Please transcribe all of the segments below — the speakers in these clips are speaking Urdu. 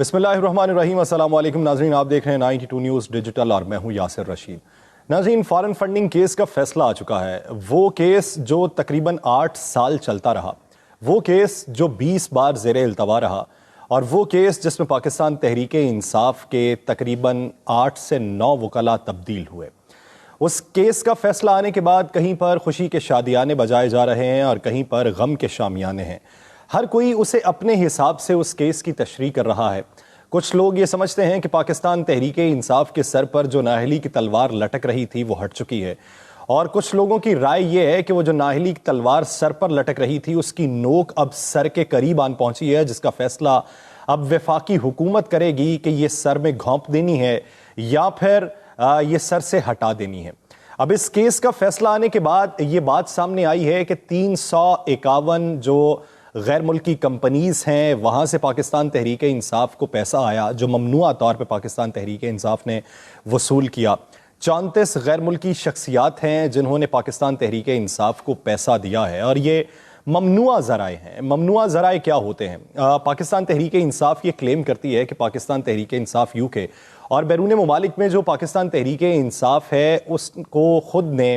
بسم اللہ الرحمن الرحیم۔ السلام علیکم ناظرین، آپ دیکھ رہے ہیں 92 نیوز ڈیجیٹل اور میں ہوں یاسر رشید۔ ناظرین، فارن فنڈنگ کیس کا فیصلہ آ چکا ہے۔ وہ کیس جو تقریباً 8 سال چلتا رہا، وہ کیس جو 20 بار زیر التوا رہا، اور وہ کیس جس میں پاکستان تحریک انصاف کے تقریباً 8 سے 9 وکلاء تبدیل ہوئے، اس کیس کا فیصلہ آنے کے بعد کہیں پر خوشی کے شادیانے بجائے جا رہے ہیں اور کہیں پر غم کے شامیانے ہیں۔ ہر کوئی اسے اپنے حساب سے اس کیس کی تشریح کر رہا ہے۔ کچھ لوگ یہ سمجھتے ہیں کہ پاکستان تحریک انصاف کے سر پر جو نااہلی کی تلوار لٹک رہی تھی وہ ہٹ چکی ہے، اور کچھ لوگوں کی رائے یہ ہے کہ وہ جو نااہلی کی تلوار سر پر لٹک رہی تھی اس کی نوک اب سر کے قریب آن پہنچی ہے، جس کا فیصلہ اب وفاقی حکومت کرے گی کہ یہ سر میں گھونپ دینی ہے یا پھر یہ سر سے ہٹا دینی ہے۔ اب اس کیس کا فیصلہ آنے کے بعد یہ بات سامنے آئی ہے کہ 351 جو غیر ملکی کمپنیز ہیں وہاں سے پاکستان تحریک انصاف کو پیسہ آیا، جو ممنوعہ طور پہ پاکستان تحریک انصاف نے وصول کیا۔ 34 غیر ملکی شخصیات ہیں جنہوں نے پاکستان تحریک انصاف کو پیسہ دیا ہے، اور یہ ممنوعہ ذرائع ہیں۔ ممنوعہ ذرائع کیا ہوتے ہیں؟ پاکستان تحریک انصاف یہ کلیم کرتی ہے کہ پاکستان تحریک انصاف UK اور بیرون ممالک میں جو پاکستان تحریک انصاف ہے اس کو خود نے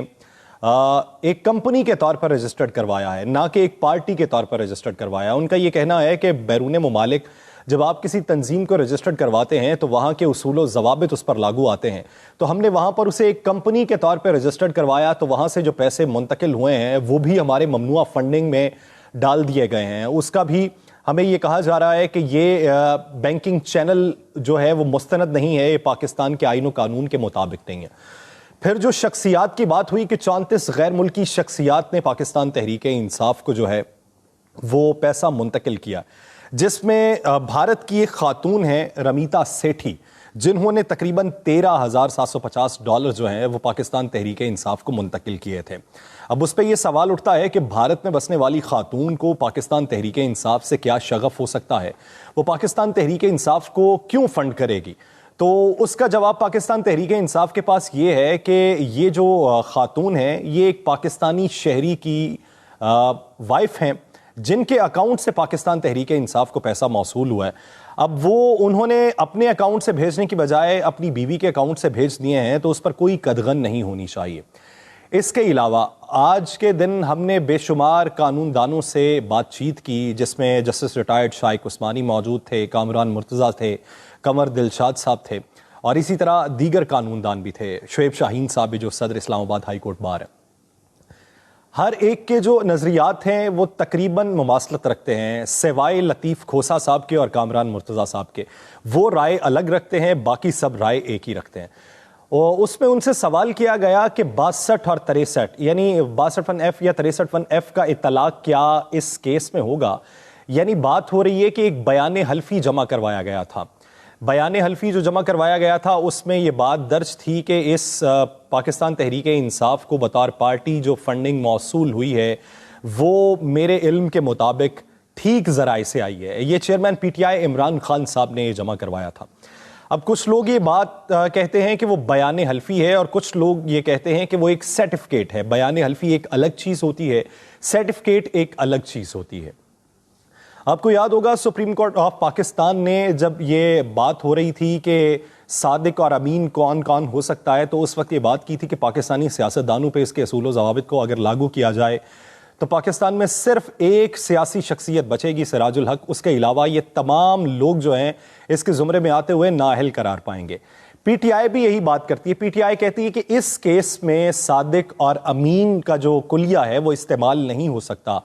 ایک کمپنی کے طور پر رجسٹرڈ کروایا ہے، نہ کہ ایک پارٹی کے طور پر رجسٹرڈ کروایا۔ ان کا یہ کہنا ہے کہ بیرون ممالک جب آپ کسی تنظیم کو رجسٹرڈ کرواتے ہیں تو وہاں کے اصول و ضوابط اس پر لاگو آتے ہیں، تو ہم نے وہاں پر اسے ایک کمپنی کے طور پہ رجسٹرڈ کروایا، تو وہاں سے جو پیسے منتقل ہوئے ہیں وہ بھی ہمارے ممنوعہ فنڈنگ میں ڈال دیے گئے ہیں۔ اس کا بھی ہمیں یہ کہا جا رہا ہے کہ یہ بینکنگ چینل جو ہے وہ مستند نہیں ہے، یہ پاکستان کے آئین و قانون کے مطابق نہیں ہے۔ پھر جو شخصیات کی بات ہوئی کہ 34 غیر ملکی شخصیات نے پاکستان تحریک انصاف کو جو ہے وہ پیسہ منتقل کیا، جس میں بھارت کی ایک خاتون ہیں رمیتا سیٹھی، جنہوں نے تقریباً $13,750 جو ہیں وہ پاکستان تحریک انصاف کو منتقل کیے تھے۔ اب اس پہ یہ سوال اٹھتا ہے کہ بھارت میں بسنے والی خاتون کو پاکستان تحریک انصاف سے کیا شغف ہو سکتا ہے؟ وہ پاکستان تحریک انصاف کو کیوں فنڈ کرے گی؟ تو اس کا جواب پاکستان تحریک انصاف کے پاس یہ ہے کہ یہ جو خاتون ہیں یہ ایک پاکستانی شہری کی وائف ہیں جن کے اکاؤنٹ سے پاکستان تحریک انصاف کو پیسہ موصول ہوا ہے۔ اب وہ انہوں نے اپنے اکاؤنٹ سے بھیجنے کی بجائے اپنی بیوی کے اکاؤنٹ سے بھیج دیے ہیں، تو اس پر کوئی قدغن نہیں ہونی چاہیے۔ اس کے علاوہ آج کے دن ہم نے بے شمار قانون دانوں سے بات چیت کی، جس میں جسٹس ریٹائرڈ شائق عثمانی موجود تھے، کامران مرتضیٰ تھے، قمر دلشاد صاحب تھے، اور اسی طرح دیگر قانون دان بھی تھے، شعیب شاہین صاحب بھی جو صدر اسلام آباد ہائی کورٹ بار ہیں۔ ہر ایک کے جو نظریات ہیں وہ تقریباً مماثلت رکھتے ہیں، سوائے لطیف کھوسا صاحب کے اور کامران مرتضیٰ صاحب کے، وہ رائے الگ رکھتے ہیں، باقی سب رائے ایک ہی رکھتے ہیں۔ اور اس میں ان سے سوال کیا گیا کہ 62 اور 63 یعنی 62(1)F یا 63(1)F کا اطلاق کیا اس کیس میں ہوگا؟ یعنی بات ہو رہی ہے کہ ایک بیان حلفی جمع کروایا گیا تھا۔ بیان حلفی جو جمع کروایا گیا تھا اس میں یہ بات درج تھی کہ اس پاکستان تحریک انصاف کو بطور پارٹی جو فنڈنگ موصول ہوئی ہے وہ میرے علم کے مطابق ٹھیک ذرائع سے آئی ہے۔ یہ چیئرمین PTI عمران خان صاحب نے یہ جمع کروایا تھا۔ اب کچھ لوگ یہ بات کہتے ہیں کہ وہ بیان حلفی ہے، اور کچھ لوگ یہ کہتے ہیں کہ وہ ایک سرٹیفکیٹ ہے۔ بیان حلفی ایک الگ چیز ہوتی ہے، سرٹیفکیٹ ایک الگ چیز ہوتی ہے۔ آپ کو یاد ہوگا سپریم کورٹ آف پاکستان نے جب یہ بات ہو رہی تھی کہ صادق اور امین کون کون ہو سکتا ہے، تو اس وقت یہ بات کی تھی کہ پاکستانی سیاستدانوں پہ اس کے اصول و ضوابط کو اگر لاگو کیا جائے تو پاکستان میں صرف ایک سیاسی شخصیت بچے گی، سراج الحق۔ اس کے علاوہ یہ تمام لوگ جو ہیں اس کے زمرے میں آتے ہوئے نااہل قرار پائیں گے۔ PTI بھی یہی بات کرتی ہے۔ PTI کہتی ہے کہ اس کیس میں صادق اور امین کا جو کلیہ ہے وہ استعمال نہیں ہو سکتا۔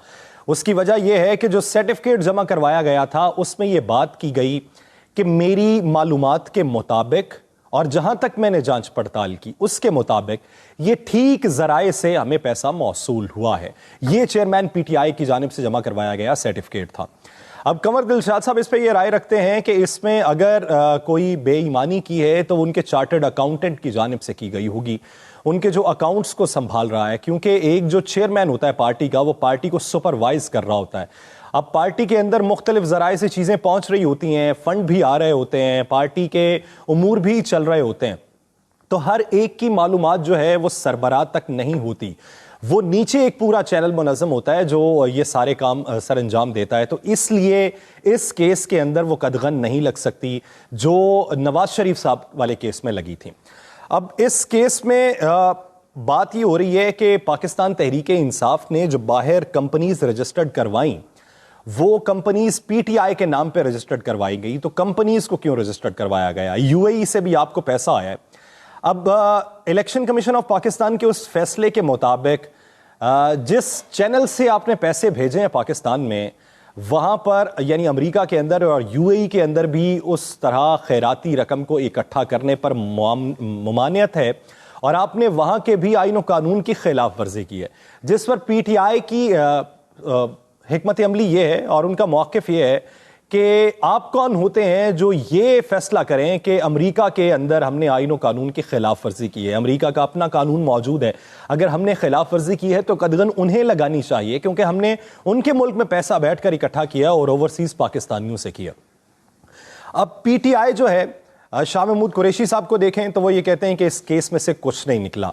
اس کی وجہ یہ ہے کہ جو سرٹیفکیٹ جمع کروایا گیا تھا اس میں یہ بات کی گئی کہ میری معلومات کے مطابق اور جہاں تک میں نے جانچ پڑتال کی اس کے مطابق یہ ٹھیک ذرائع سے ہمیں پیسہ موصول ہوا ہے۔ یہ چیئرمین PTI کی جانب سے جمع کروایا گیا سرٹیفکیٹ تھا۔ اب قمر دلشاد صاحب اس پہ یہ رائے رکھتے ہیں کہ اس میں اگر کوئی بے ایمانی کی ہے تو ان کے چارٹرڈ اکاؤنٹنٹ کی جانب سے کی گئی ہوگی، ان کے جو اکاؤنٹس کو سنبھال رہا ہے، کیونکہ ایک جو چیئرمین ہوتا ہے پارٹی کا وہ پارٹی کو سپروائز کر رہا ہوتا ہے۔ اب پارٹی کے اندر مختلف ذرائع سے چیزیں پہنچ رہی ہوتی ہیں، فنڈ بھی آ رہے ہوتے ہیں، پارٹی کے امور بھی چل رہے ہوتے ہیں، تو ہر ایک کی معلومات جو ہے وہ سربراہ تک نہیں ہوتی۔ وہ نیچے ایک پورا چینل منظم ہوتا ہے جو یہ سارے کام سر انجام دیتا ہے. تو اس لیے اس کیس کے اندر وہ قدغن نہیں لگ سکتی جو نواز شریف صاحب والے کیس میں لگی تھی. اب اس کیس میں بات یہ ہو رہی ہے کہ پاکستان تحریک انصاف نے جو باہر کمپنیز رجسٹرڈ کروائیں وہ کمپنیز پی ٹی آئی کے نام پہ رجسٹرڈ کروائی گئی. تو کمپنیز کو کیوں رجسٹرڈ کروایا گیا؟ یو اے ای سے بھی آپ کو پیسہ آیا ہے. اب الیکشن کمیشن آف پاکستان کے اس فیصلے کے مطابق جس چینل سے آپ نے پیسے بھیجے ہیں پاکستان میں، وہاں پر یعنی امریکہ کے اندر اور یو اے ای کے اندر بھی اس طرح خیراتی رقم کو اکٹھا کرنے پر ممانعت ہے، اور آپ نے وہاں کے بھی آئین و قانون کی خلاف ورزی کی ہے، جس پر پی ٹی آئی کی حکمت عملی یہ ہے اور ان کا موقف یہ ہے کہ آپ کون ہوتے ہیں جو یہ فیصلہ کریں کہ امریکہ کے اندر ہم نے آئین و قانون کی خلاف ورزی کی ہے. امریکہ کا اپنا قانون موجود ہے، اگر ہم نے خلاف ورزی کی ہے تو قدغن انہیں لگانی چاہیے، کیونکہ ہم نے ان کے ملک میں پیسہ بیٹھ کر اکٹھا کیا اور اوورسیز پاکستانیوں سے کیا. اب پی ٹی آئی جو ہے، شاہ محمود قریشی صاحب کو دیکھیں تو وہ یہ کہتے ہیں کہ اس کیس میں سے کچھ نہیں نکلا.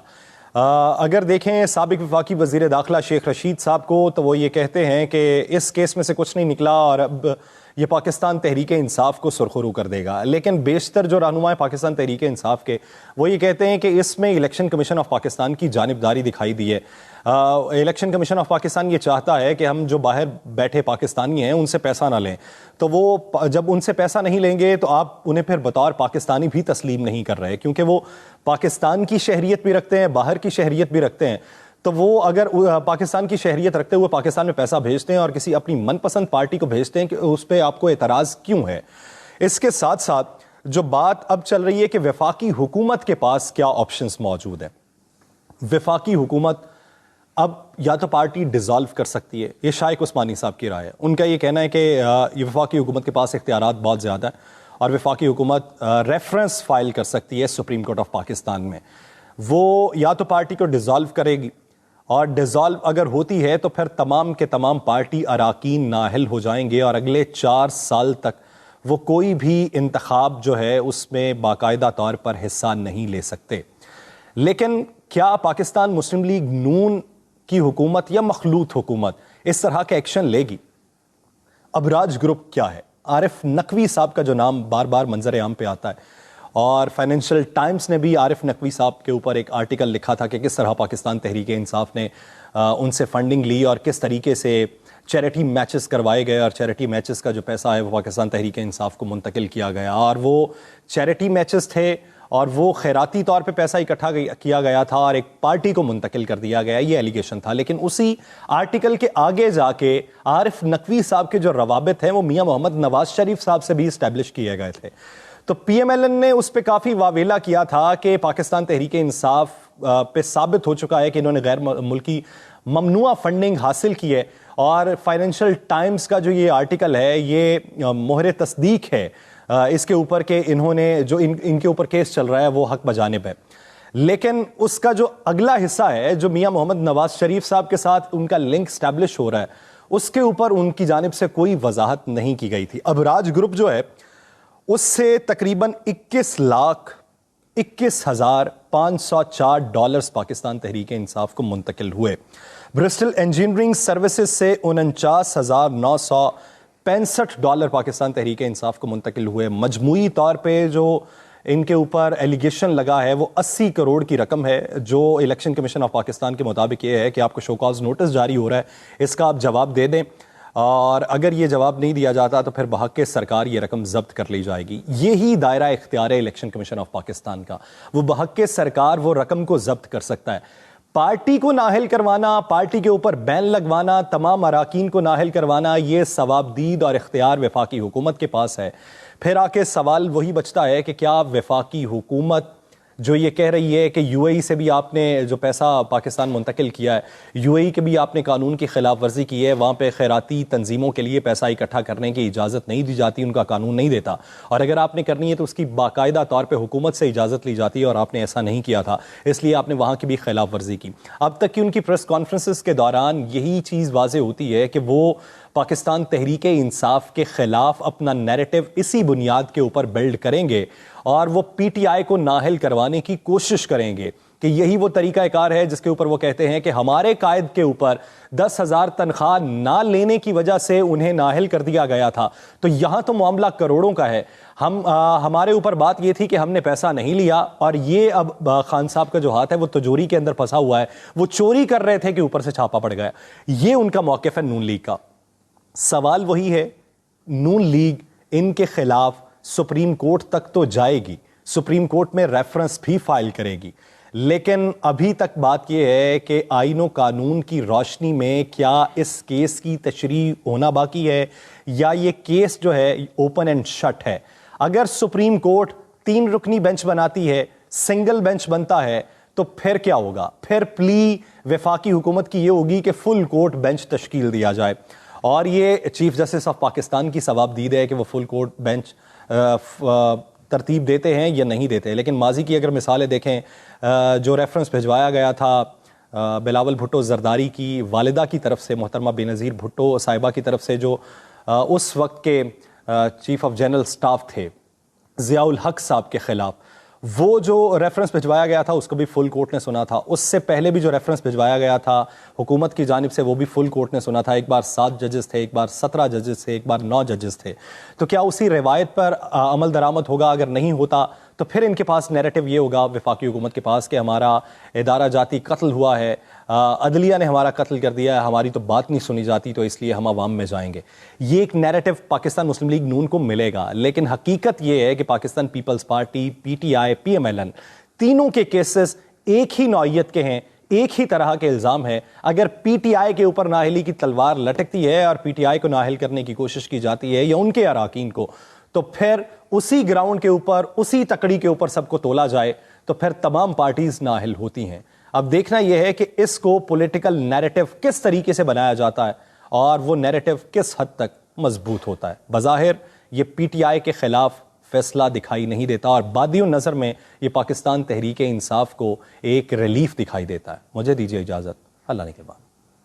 اگر دیکھیں سابق وفاقی وزیر داخلہ شیخ رشید صاحب کو تو وہ یہ کہتے ہیں کہ اس کیس میں سے کچھ نہیں نکلا اور اب یہ پاکستان تحریک انصاف کو سرخرو کر دے گا. لیکن بیشتر جو رہنما پاکستان تحریک انصاف کے وہ یہ کہتے ہیں کہ اس میں الیکشن کمیشن آف پاکستان کی جانبداری دکھائی دی ہے. الیکشن کمیشن آف پاکستان یہ چاہتا ہے کہ ہم جو باہر بیٹھے پاکستانی ہیں ان سے پیسہ نہ لیں، تو وہ جب ان سے پیسہ نہیں لیں گے تو آپ انہیں پھر بطور پاکستانی بھی تسلیم نہیں کر رہے، کیونکہ وہ پاکستان کی شہریت بھی رکھتے ہیں، باہر کی شہریت بھی رکھتے ہیں. تو وہ اگر پاکستان کی شہریت رکھتے ہوئے پاکستان میں پیسہ بھیجتے ہیں اور کسی اپنی من پسند پارٹی کو بھیجتے ہیں کہ اس پہ آپ کو اعتراض کیوں ہے؟ اس کے ساتھ ساتھ جو بات اب چل رہی ہے کہ وفاقی حکومت کے پاس کیا آپشنز موجود ہیں. وفاقی حکومت اب یا تو پارٹی ڈیزالو کر سکتی ہے، یہ شائق عثمانی صاحب کی رائے ہے. ان کا یہ کہنا ہے کہ یہ وفاقی حکومت کے پاس اختیارات بہت زیادہ ہیں اور وفاقی حکومت ریفرنس فائل کر سکتی ہے سپریم کورٹ آف پاکستان میں. وہ یا تو پارٹی کو ڈیزالو کرے گی، اور ڈیزالو اگر ہوتی ہے تو پھر تمام کے تمام پارٹی اراکین نااہل ہو جائیں گے اور اگلے 4 سال تک وہ کوئی بھی انتخاب جو ہے اس میں باقاعدہ طور پر حصہ نہیں لے سکتے. لیکن کیا پاکستان مسلم لیگ نون کی حکومت یا مخلوط حکومت اس طرح کا ایکشن لے گی؟ ابراج گروپ کیا ہے؟ عارف نقوی صاحب کا جو نام بار بار منظر عام پہ آتا ہے، اور فائنینشل ٹائمز نے بھی عارف نقوی صاحب کے اوپر ایک آرٹیکل لکھا تھا کہ کس طرح پاکستان تحریک انصاف نے ان سے فنڈنگ لی اور کس طریقے سے چیریٹی میچز کروائے گئے، اور چیریٹی میچز کا جو پیسہ ہے وہ پاکستان تحریک انصاف کو منتقل کیا گیا، اور وہ چیریٹی میچز تھے اور وہ خیراتی طور پہ پیسہ اکٹھا کیا گیا تھا اور ایک پارٹی کو منتقل کر دیا گیا، یہ ایلیگیشن تھا. لیکن اسی آرٹیکل کے آگے جا کے عارف نقوی صاحب کے جو روابط ہیں وہ میاں محمد نواز شریف صاحب سے بھی اسٹیبلش کیے گئے تھے. تو پی ایم ایل این نے اس پہ کافی واویلا کیا تھا کہ پاکستان تحریک انصاف پہ ثابت ہو چکا ہے کہ انہوں نے غیر ملکی ممنوعہ فنڈنگ حاصل کی ہے، اور فائنینشیل ٹائمز کا جو یہ آرٹیکل ہے یہ مہر تصدیق ہے اس کے اوپر کہ انہوں نے جو ان کے اوپر کیس چل رہا ہے وہ حق بجانب ہے. لیکن اس کا جو اگلا حصہ ہے جو میاں محمد نواز شریف صاحب کے ساتھ ان کا لنک اسٹیبلش ہو رہا ہے، اس کے اوپر ان کی جانب سے کوئی وضاحت نہیں کی گئی تھی. ابراج گروپ جو ہے اس سے تقریباً 21,21,504 ڈالرز پاکستان تحریک انصاف کو منتقل ہوئے. برسٹل انجینئرنگ سروسز سے 49,965 ڈالر پاکستان تحریک انصاف کو منتقل ہوئے. مجموعی طور پہ جو ان کے اوپر ایلیگیشن لگا ہے وہ 80 کروڑ کی رقم ہے، جو الیکشن کمیشن آف پاکستان کے مطابق یہ ہے کہ آپ کو شو کاز نوٹس جاری ہو رہا ہے، اس کا آپ جواب دے دیں، اور اگر یہ جواب نہیں دیا جاتا تو پھر بحق سرکار یہ رقم ضبط کر لی جائے گی. یہی دائرہ اختیار ہے الیکشن کمیشن آف پاکستان کا، وہ بحق سرکار وہ رقم کو ضبط کر سکتا ہے. پارٹی کو نااہل کروانا، پارٹی کے اوپر بین لگوانا، تمام اراکین کو نااہل کروانا، یہ ثوابدید اور اختیار وفاقی حکومت کے پاس ہے. پھر آ کے سوال وہی بچتا ہے کہ کیا وفاقی حکومت جو یہ کہہ رہی ہے کہ یو اے ای سے بھی آپ نے جو پیسہ پاکستان منتقل کیا ہے، یو اے ای کے بھی آپ نے قانون کی خلاف ورزی کی ہے، وہاں پہ خیراتی تنظیموں کے لیے پیسہ اکٹھا کرنے کی اجازت نہیں دی جاتی، ان کا قانون نہیں دیتا، اور اگر آپ نے کرنی ہے تو اس کی باقاعدہ طور پہ حکومت سے اجازت لی جاتی ہے، اور آپ نے ایسا نہیں کیا تھا، اس لیے آپ نے وہاں کی بھی خلاف ورزی کی. اب تک کی ان کی پریس کانفرنسز کے دوران یہی چیز واضح ہوتی ہے کہ وہ پاکستان تحریک انصاف کے خلاف اپنا نیریٹو اسی بنیاد کے اوپر بلڈ کریں گے، اور وہ پی ٹی آئی کو نااہل کروانے کی کوشش کریں گے کہ یہی وہ طریقہ کار ہے جس کے اوپر وہ کہتے ہیں کہ ہمارے قائد کے اوپر 10,000 تنخواہ نہ لینے کی وجہ سے انہیں نااہل کر دیا گیا تھا. تو یہاں تو معاملہ کروڑوں کا ہے. ہمارے اوپر بات یہ تھی کہ ہم نے پیسہ نہیں لیا, اور یہ اب خان صاحب کا جو ہاتھ ہے وہ تجوری کے اندر پھنسا ہوا ہے, وہ چوری کر رہے تھے کہ اوپر سے چھاپا پڑ گیا. یہ ان کا موقف ہے نون لیگ کا. سوال وہی ہے, نون لیگ ان کے خلاف سپریم کورٹ تک تو جائے گی, سپریم کورٹ میں ریفرنس بھی فائل کرے گی, لیکن ابھی تک بات یہ ہے کہ آئین و قانون کی روشنی میں کیا اس کیس کی تشریح ہونا باقی ہے, یا یہ کیس جو ہے اوپن اینڈ شٹ ہے. اگر سپریم کورٹ 3 رکنی بینچ بناتی ہے, سنگل بینچ بنتا ہے, تو پھر کیا ہوگا؟ پھر پلی وفاقی حکومت کی یہ ہوگی کہ فل کورٹ بینچ تشکیل دیا جائے, اور یہ چیف جسٹس آف پاکستان کی ثواب دید ہے کہ وہ فل کورٹ بینچ ترتیب دیتے ہیں یا نہیں دیتے. لیکن ماضی کی اگر مثالیں دیکھیں, جو ریفرنس بھجوایا گیا تھا بلاول بھٹو زرداری کی والدہ کی طرف سے, محترمہ بے نظیر بھٹو صاحبہ کی طرف سے, جو اس وقت کے چیف آف جنرل سٹاف تھے ضیاء الحق صاحب کے خلاف, وہ جو ریفرنس بھجوایا گیا تھا اس کو بھی فل کورٹ نے سنا تھا. اس سے پہلے بھی جو ریفرنس بھجوایا گیا تھا حکومت کی جانب سے وہ بھی فل کورٹ نے سنا تھا. ایک بار 7 ججز تھے, ایک بار 17 ججز تھے, ایک بار 9 ججز تھے. تو کیا اسی روایت پر عمل درآمد ہوگا؟ اگر نہیں ہوتا تو پھر ان کے پاس نیریٹو یہ ہوگا وفاقی حکومت کے پاس کہ ہمارا ادارہ جاتی قتل ہوا ہے, عدلیہ نے ہمارا قتل کر دیا ہے, ہماری تو بات نہیں سنی جاتی, تو اس لیے ہم عوام میں جائیں گے. یہ ایک نیریٹو پاکستان مسلم لیگ نون کو ملے گا. لیکن حقیقت یہ ہے کہ Pakistan Peoples Party, P T I, P M L N, تینوں کے کیسز ایک ہی نوعیت کے ہیں, ایک ہی طرح کے الزام ہے. اگر پی ٹی آئی کے اوپر نااہلی کی تلوار لٹکتی ہے اور پی ٹی آئی کو نااہل کرنے کی کوشش کی جاتی ہے یا ان کے اراکین کو, تو پھر اسی گراؤنڈ کے اوپر, اسی تکڑی کے اوپر سب کو تولا جائے تو پھر تمام پارٹیز نااہل ہوتی ہیں. اب دیکھنا یہ ہے کہ اس کو پولیٹیکل نیریٹو کس طریقے سے بنایا جاتا ہے اور وہ نیریٹو کس حد تک مضبوط ہوتا ہے. بظاہر یہ پی ٹی آئی کے خلاف فیصلہ دکھائی نہیں دیتا, اور بادیوں نظر میں یہ پاکستان تحریک انصاف کو ایک ریلیف دکھائی دیتا ہے. مجھے دیجیے اجازت, اللہ نے کے بعد.